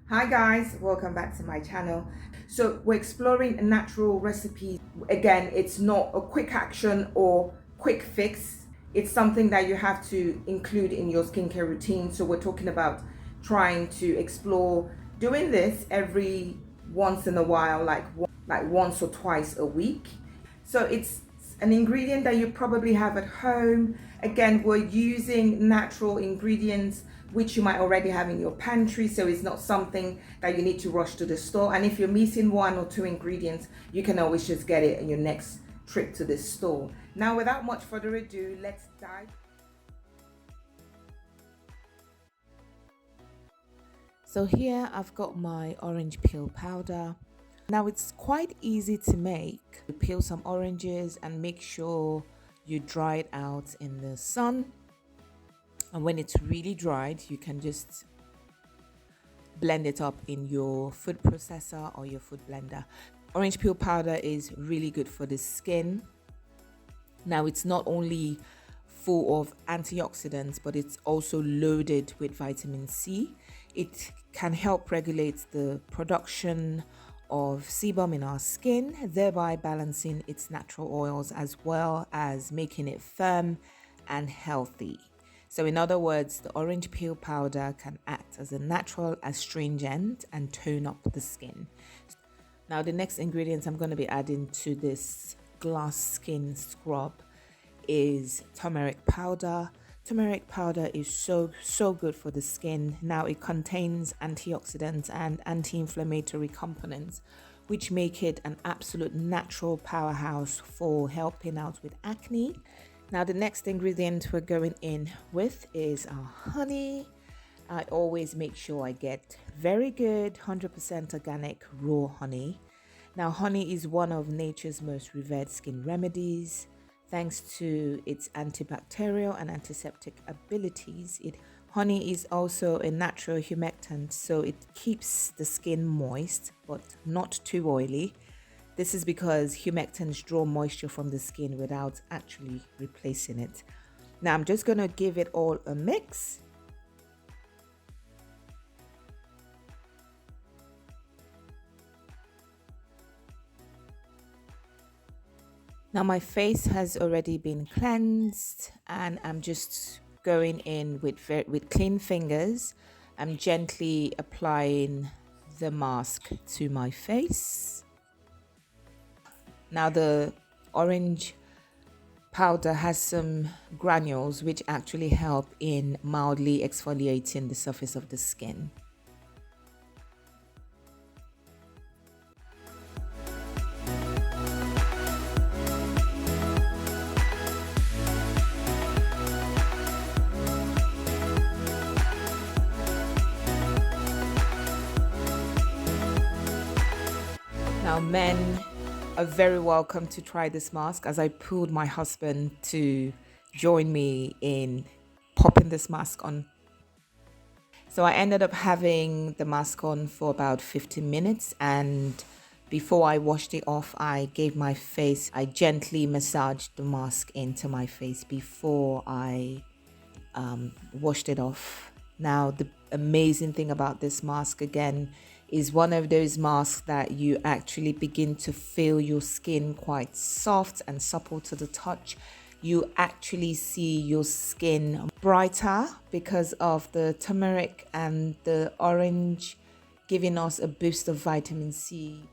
Hi guys, welcome back to my channel. So we're exploring natural recipes. Again, it's not a quick action or quick fix. It's something that you have to include in your skincare routine. So we're talking about trying to explore doing this every once in a while, like once or twice a week. So it's an ingredient that you probably have at home. Again, we're using natural ingredients which you might already have in your pantry, so it's not something that you need to rush to the store. And if you're missing one or two ingredients, you can always just get it in your next trip to the store. Now, without much further ado, let's dive. So here I've got my orange peel powder. Now it's quite easy to make. You peel some oranges and make sure you dry it out in the sun. And when it's really dried, you can just blend it up in your food processor or your food blender. Orange peel powder is really good for the skin. Now it's not only full of antioxidants, but it's also loaded with vitamin C. It can help regulate the production of sebum in our skin, thereby balancing its natural oils as well as making it firm and healthy. So in other words, the orange peel powder can act as a natural astringent and tone up the skin. Now the next ingredient I'm going to be adding to this glass skin scrub is turmeric powder. Turmeric powder is so good for the skin. Now it contains antioxidants and anti-inflammatory components which make it an absolute natural powerhouse for helping out with acne. Now the next ingredient we're going in with is our honey. I always make sure I get very good 100% organic raw honey. Now honey is one of nature's most revered skin remedies. Thanks to its antibacterial and antiseptic abilities, honey is also a natural humectant, so it keeps the skin moist but not too oily. This is because humectants draw moisture from the skin without actually replacing it. Now I'm just going to give it all a mix. Now my face has already been cleansed and I'm just going in with clean fingers. I'm gently applying the mask to my face. Now the orange powder has some granules which actually help in mildly exfoliating the surface of the skin. Now men are very welcome to try this mask, as I pulled my husband to join me in popping this mask on. So I ended up having the mask on for about 15 minutes, and before I washed it off, I gently massaged the mask into my face before I washed it off. Now the amazing thing about this mask again is one of those masks that you actually begin to feel your skin quite soft and supple to the touch. You actually see your skin brighter because of the turmeric and the orange giving us a boost of vitamin C.